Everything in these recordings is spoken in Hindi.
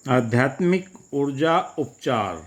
आध्यात्मिक ऊर्जा उपचार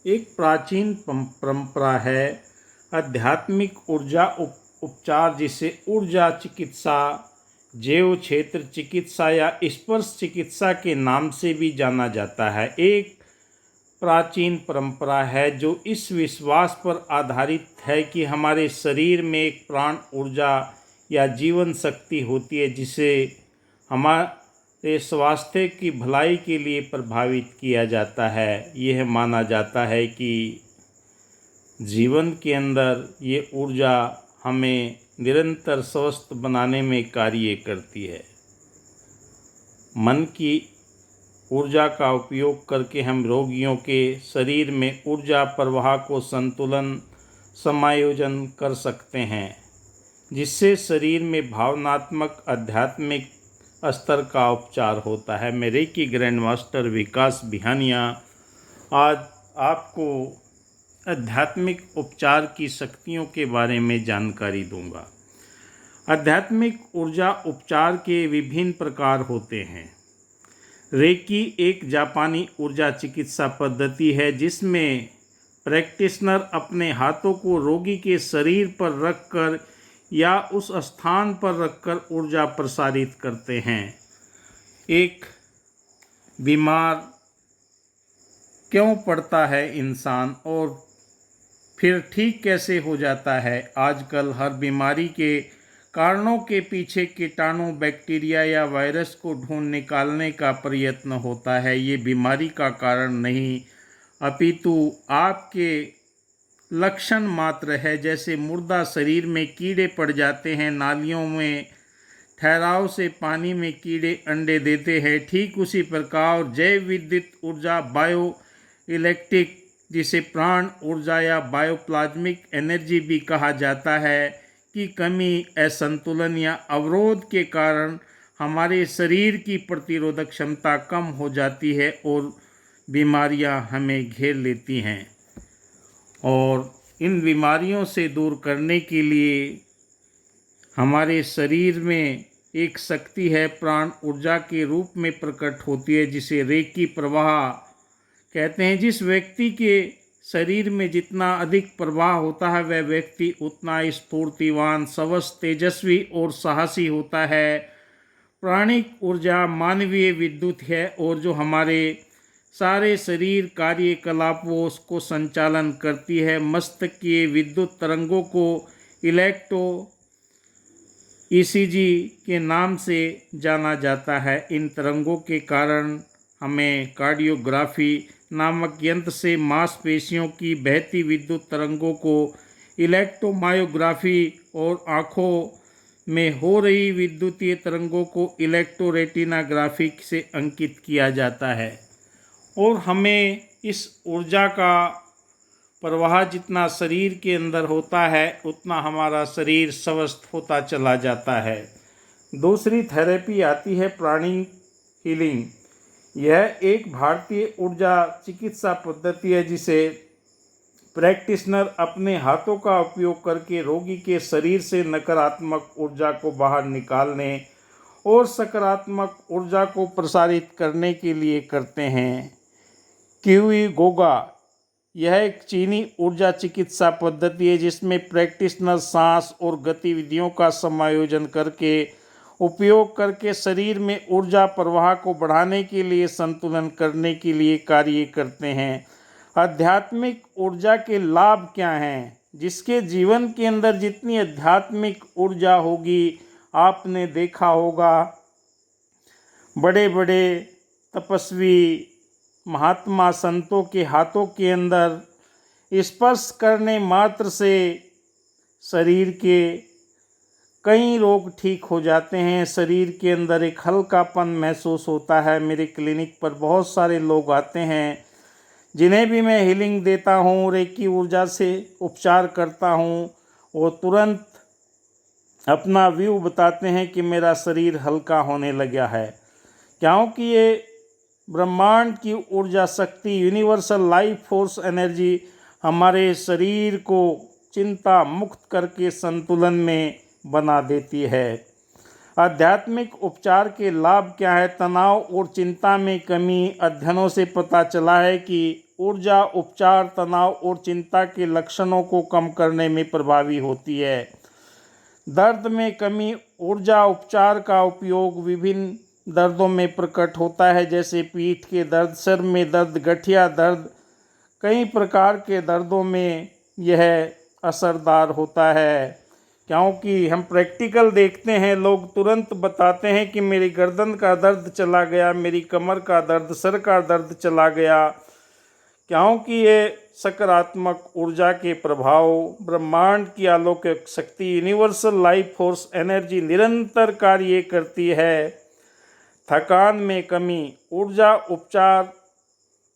एक प्राचीन परंपरा है। आध्यात्मिक ऊर्जा उपचार जिसे ऊर्जा चिकित्सा, जैव क्षेत्र चिकित्सा या स्पर्श चिकित्सा के नाम से भी जाना जाता है, एक प्राचीन परंपरा है जो इस विश्वास पर आधारित है कि हमारे शरीर में एक प्राण ऊर्जा या जीवन शक्ति होती है जिसे हमारे स्वास्थ्य की भलाई के लिए प्रभावित किया जाता है। यह माना जाता है कि जीवन के अंदर ये ऊर्जा हमें निरंतर स्वस्थ बनाने में कार्य करती है। मन की ऊर्जा का उपयोग करके हम रोगियों के शरीर में ऊर्जा प्रवाह को संतुलन समायोजन कर सकते हैं, जिससे शरीर में भावनात्मक आध्यात्मिक स्तर का उपचार होता है। मैं रेकी ग्रैंड मास्टर विकास बिहानिया आज आपको आध्यात्मिक उपचार की शक्तियों के बारे में जानकारी दूंगा। आध्यात्मिक ऊर्जा उपचार के विभिन्न प्रकार होते हैं। रेकी एक जापानी ऊर्जा चिकित्सा पद्धति है जिसमें प्रैक्टिशनर अपने हाथों को रोगी के शरीर पर रखकर या उस स्थान पर रखकर ऊर्जा प्रसारित करते हैं। एक बीमार क्यों पड़ता है इंसान और फिर ठीक कैसे हो जाता है? आजकल हर बीमारी के कारणों के पीछे कीटाणु, बैक्टीरिया या वायरस को ढूंढ निकालने का प्रयत्न होता है। ये बीमारी का कारण नहीं अपितु आपके लक्षण मात्र है। जैसे मुर्दा शरीर में कीड़े पड़ जाते हैं, नालियों में ठहराव से पानी में कीड़े अंडे देते हैं, ठीक उसी प्रकार जैव विद्युत ऊर्जा बायो इलेक्ट्रिक जिसे प्राण ऊर्जा या बायोप्लाज्मिक एनर्जी भी कहा जाता है की कमी, असंतुलन या अवरोध के कारण हमारे शरीर की प्रतिरोधक क्षमता कम हो जाती है और बीमारियां हमें घेर लेती हैं। और इन बीमारियों से दूर करने के लिए हमारे शरीर में एक शक्ति है, प्राण ऊर्जा के रूप में प्रकट होती है जिसे रेकी प्रवाह कहते हैं। जिस व्यक्ति के शरीर में जितना अधिक प्रवाह होता है वह व्यक्ति उतना स्फूर्तिवान, स्वस्थ, तेजस्वी और साहसी होता है। प्राणिक ऊर्जा मानवीय विद्युत है और जो हमारे सारे शरीर कार्यकलापों को संचालन करती है। मस्तिष्कीय विद्युत तरंगों को इलेक्ट्रो ईसीजी के नाम से जाना जाता है। इन तरंगों के कारण हमें कार्डियोग्राफी नामक यंत्र से मांसपेशियों की बहती विद्युत तरंगों को इलेक्ट्रोमायोग्राफी और आँखों में हो रही विद्युतीय तरंगों को इलेक्ट्रोरेटिनाग्राफी से अंकित किया जाता है। और हमें इस ऊर्जा का प्रवाह जितना शरीर के अंदर होता है उतना हमारा शरीर स्वस्थ होता चला जाता है। दूसरी थेरेपी आती है प्राणिक हीलिंग। यह एक भारतीय ऊर्जा चिकित्सा पद्धति है जिसे प्रैक्टिशनर अपने हाथों का उपयोग करके रोगी के शरीर से नकारात्मक ऊर्जा को बाहर निकालने और सकारात्मक ऊर्जा को प्रसारित करने के लिए करते हैं। क्यूई गोगा यह एक चीनी ऊर्जा चिकित्सा पद्धति है जिसमें प्रैक्टिशनर सांस और गतिविधियों का समायोजन करके उपयोग करके शरीर में ऊर्जा प्रवाह को बढ़ाने के लिए संतुलन करने के लिए कार्य करते हैं। आध्यात्मिक ऊर्जा के लाभ क्या हैं? जिसके जीवन के अंदर जितनी आध्यात्मिक ऊर्जा होगी, आपने देखा होगा बड़े बड़े तपस्वी महात्मा संतों के हाथों के अंदर स्पर्श करने मात्र से शरीर के कई रोग ठीक हो जाते हैं। शरीर के अंदर एक हल्कापन महसूस होता है। मेरे क्लिनिक पर बहुत सारे लोग आते हैं जिन्हें भी मैं हीलिंग देता हूँ, रेकी ऊर्जा से उपचार करता हूँ, वो तुरंत अपना व्यू बताते हैं कि मेरा शरीर हल्का होने लगा है। क्योंकि ये ब्रह्मांड की ऊर्जा शक्ति, यूनिवर्सल लाइफ फोर्स एनर्जी हमारे शरीर को चिंता मुक्त करके संतुलन में बना देती है। आध्यात्मिक उपचार के लाभ क्या है? तनाव और चिंता में कमी। अध्ययनों से पता चला है कि ऊर्जा उपचार तनाव और चिंता के लक्षणों को कम करने में प्रभावी होती है। दर्द में कमी। ऊर्जा उपचार का उपयोग विभिन्न दर्दों में प्रकट होता है, जैसे पीठ के दर्द, सिर में दर्द, गठिया दर्द। कई प्रकार के दर्दों में यह असरदार होता है, क्योंकि हम प्रैक्टिकल देखते हैं, लोग तुरंत बताते हैं कि मेरी गर्दन का दर्द चला गया, मेरी कमर का दर्द, सिर का दर्द चला गया, क्योंकि ये सकारात्मक ऊर्जा के प्रभाव, ब्रह्मांड की अलौकिक शक्ति, यूनिवर्सल लाइफ फोर्स एनर्जी निरंतर कार्य करती है। थकान में कमी। ऊर्जा उपचार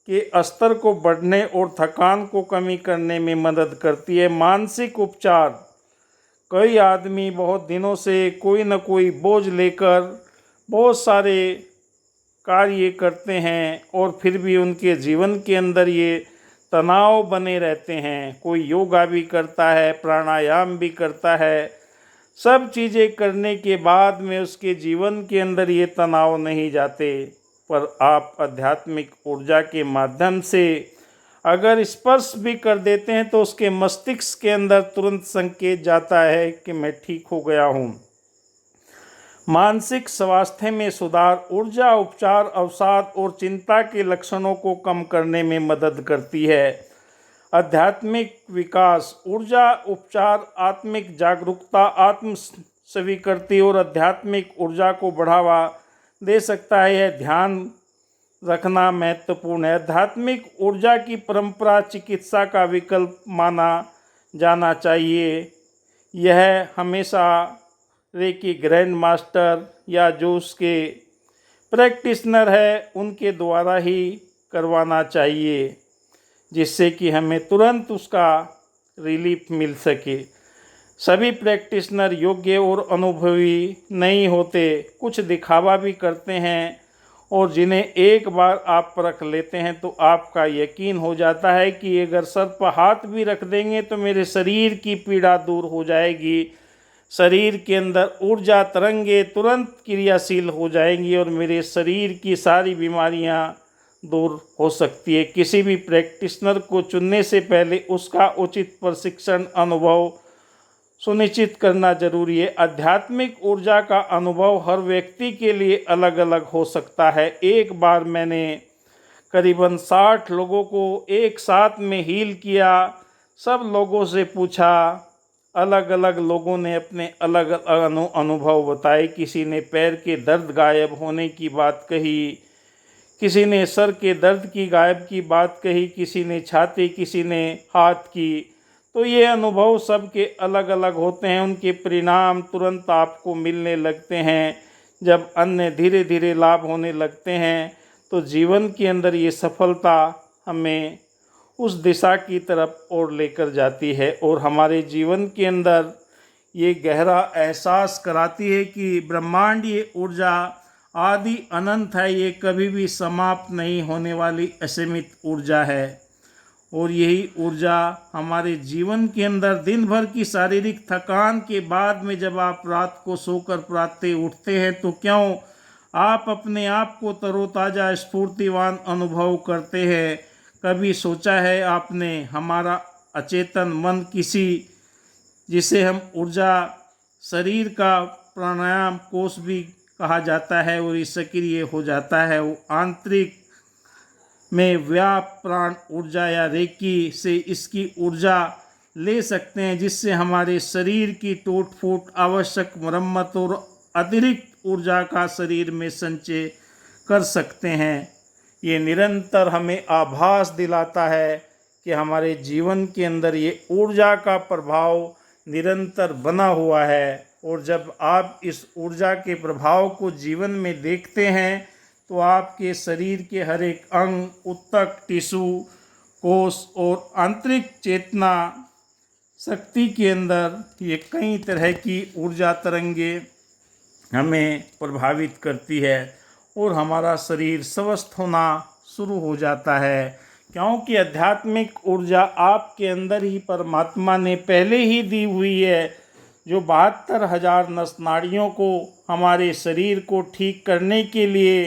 के स्तर को बढ़ने और थकान को कमी करने में मदद करती है। मानसिक उपचार। कई आदमी बहुत दिनों से कोई न कोई बोझ लेकर बहुत सारे कार्य करते हैं और फिर भी उनके जीवन के अंदर ये तनाव बने रहते हैं। कोई योगा भी करता है, प्राणायाम भी करता है, सब चीज़ें करने के बाद में उसके जीवन के अंदर ये तनाव नहीं जाते। पर आप आध्यात्मिक ऊर्जा के माध्यम से अगर स्पर्श भी कर देते हैं तो उसके मस्तिष्क के अंदर तुरंत संकेत जाता है कि मैं ठीक हो गया हूँ। मानसिक स्वास्थ्य में सुधार। ऊर्जा उपचार अवसाद और चिंता के लक्षणों को कम करने में मदद करती है। आध्यात्मिक विकास। ऊर्जा उपचार आत्मिक जागरूकता, आत्म स्वीकृति और आध्यात्मिक ऊर्जा को बढ़ावा दे सकता है। यह ध्यान रखना महत्वपूर्ण है। आध्यात्मिक ऊर्जा की परंपरा चिकित्सा का विकल्प माना जाना चाहिए। यह हमेशा रेकी ग्रैंड मास्टर या जो उसके प्रैक्टिशनर है उनके द्वारा ही करवाना चाहिए, जिससे कि हमें तुरंत उसका रिलीफ मिल सके। सभी प्रैक्टिशनर योग्य और अनुभवी नहीं होते, कुछ दिखावा भी करते हैं, और जिन्हें एक बार आप परख लेते हैं तो आपका यकीन हो जाता है कि अगर सर पर हाथ भी रख देंगे तो मेरे शरीर की पीड़ा दूर हो जाएगी, शरीर के अंदर ऊर्जा तरंगे तुरंत क्रियाशील हो जाएंगी और मेरे शरीर की सारी बीमारियां दूर हो सकती है। किसी भी प्रैक्टिशनर को चुनने से पहले उसका उचित प्रशिक्षण अनुभव सुनिश्चित करना जरूरी है। आध्यात्मिक ऊर्जा का अनुभव हर व्यक्ति के लिए अलग अलग हो सकता है। एक बार मैंने करीबन 60 लोगों को एक साथ में हील किया। सब लोगों से पूछा, अलग अलग लोगों ने अपने अलग अलग अनुभव बताए। किसी ने पैर के दर्द गायब होने की बात कही, किसी ने सर के दर्द की गायब की बात कही, किसी ने छाती, किसी ने हाथ की। तो ये अनुभव सबके अलग अलग होते हैं, उनके परिणाम तुरंत आपको मिलने लगते हैं। जब अन्य धीरे धीरे लाभ होने लगते हैं तो जीवन के अंदर ये सफलता हमें उस दिशा की तरफ और लेकर जाती है और हमारे जीवन के अंदर ये गहरा एहसास कराती है कि ब्रह्मांड ये ऊर्जा आदि अनंत है, ये कभी भी समाप्त नहीं होने वाली असीमित ऊर्जा है। और यही ऊर्जा हमारे जीवन के अंदर दिन भर की शारीरिक थकान के बाद में जब आप रात को सोकर प्रातः उठते हैं तो क्यों आप अपने आप को तरोताज़ा स्फूर्तिवान अनुभव करते हैं। कभी सोचा है आपने, हमारा अचेतन मन किसी जिसे हम ऊर्जा शरीर का प्राणायाम कोष भी कहा जाता है और ये सक्रिय हो जाता है। वो आंतरिक में व्याप प्राण ऊर्जा या रेकी से इसकी ऊर्जा ले सकते हैं, जिससे हमारे शरीर की टूट फूट, आवश्यक मरम्मत और अतिरिक्त ऊर्जा का शरीर में संचय कर सकते हैं। ये निरंतर हमें आभास दिलाता है कि हमारे जीवन के अंदर ये ऊर्जा का प्रभाव निरंतर बना हुआ है। और जब आप इस ऊर्जा के प्रभाव को जीवन में देखते हैं तो आपके शरीर के हर एक अंग, ऊतक, टिश्यू, कोष और आंतरिक चेतना शक्ति के अंदर ये कई तरह की ऊर्जा तरंगे हमें प्रभावित करती है और हमारा शरीर स्वस्थ होना शुरू हो जाता है, क्योंकि आध्यात्मिक ऊर्जा आपके अंदर ही परमात्मा ने पहले ही दी हुई है। जो 72,000 नस नाड़ियों को हमारे शरीर को ठीक करने के लिए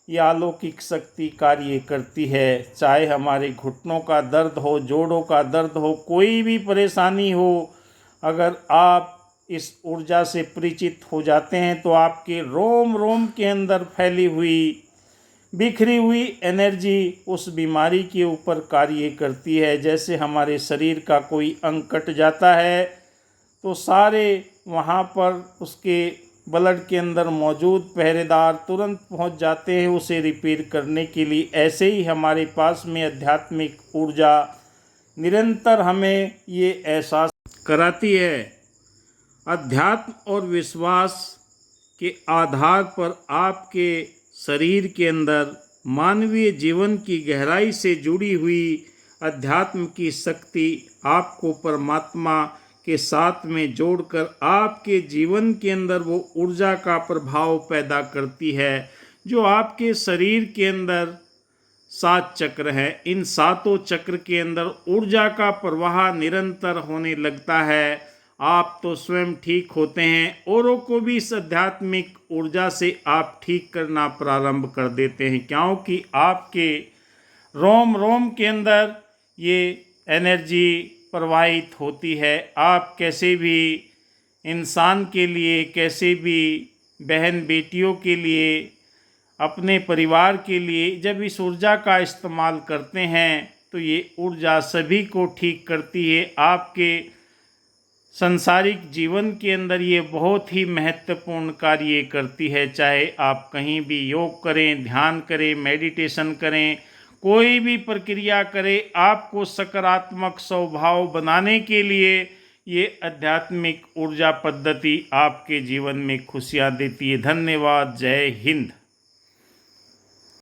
ये अलौकिक शक्ति कार्य करती है। चाहे हमारे घुटनों का दर्द हो, जोड़ों का दर्द हो, कोई भी परेशानी हो, अगर आप इस ऊर्जा से परिचित हो जाते हैं तो आपके रोम रोम के अंदर फैली हुई बिखरी हुई एनर्जी उस बीमारी के ऊपर कार्य करती है। जैसे हमारे शरीर का कोई अंग कट जाता है तो सारे वहाँ पर उसके ब्लड के अंदर मौजूद पहरेदार तुरंत पहुँच जाते हैं उसे रिपेयर करने के लिए। ऐसे ही हमारे पास में आध्यात्मिक ऊर्जा निरंतर हमें ये एहसास कराती है। अध्यात्म और विश्वास के आधार पर आपके शरीर के अंदर मानवीय जीवन की गहराई से जुड़ी हुई अध्यात्म की शक्ति आपको परमात्मा के साथ में जोड़कर आपके जीवन के अंदर वो ऊर्जा का प्रभाव पैदा करती है। जो आपके शरीर के अंदर 7 चक्र हैं, इन 7 चक्र के अंदर ऊर्जा का प्रवाह निरंतर होने लगता है। आप तो स्वयं ठीक होते हैं, औरों को भी इस आध्यात्मिक ऊर्जा से आप ठीक करना प्रारंभ कर देते हैं, क्योंकि आपके रोम रोम के अंदर ये एनर्जी प्रवाहित होती है। आप कैसे भी इंसान के लिए, कैसे भी बहन बेटियों के लिए, अपने परिवार के लिए जब इस ऊर्जा का इस्तेमाल करते हैं तो ये ऊर्जा सभी को ठीक करती है। आपके संसारिक जीवन के अंदर ये बहुत ही महत्वपूर्ण कार्य करती है। चाहे आप कहीं भी योग करें, ध्यान करें, मेडिटेशन करें, कोई भी प्रक्रिया करें, आपको सकारात्मक स्वभाव बनाने के लिए ये आध्यात्मिक ऊर्जा पद्धति आपके जीवन में खुशियाँ देती है। धन्यवाद। जय हिंद।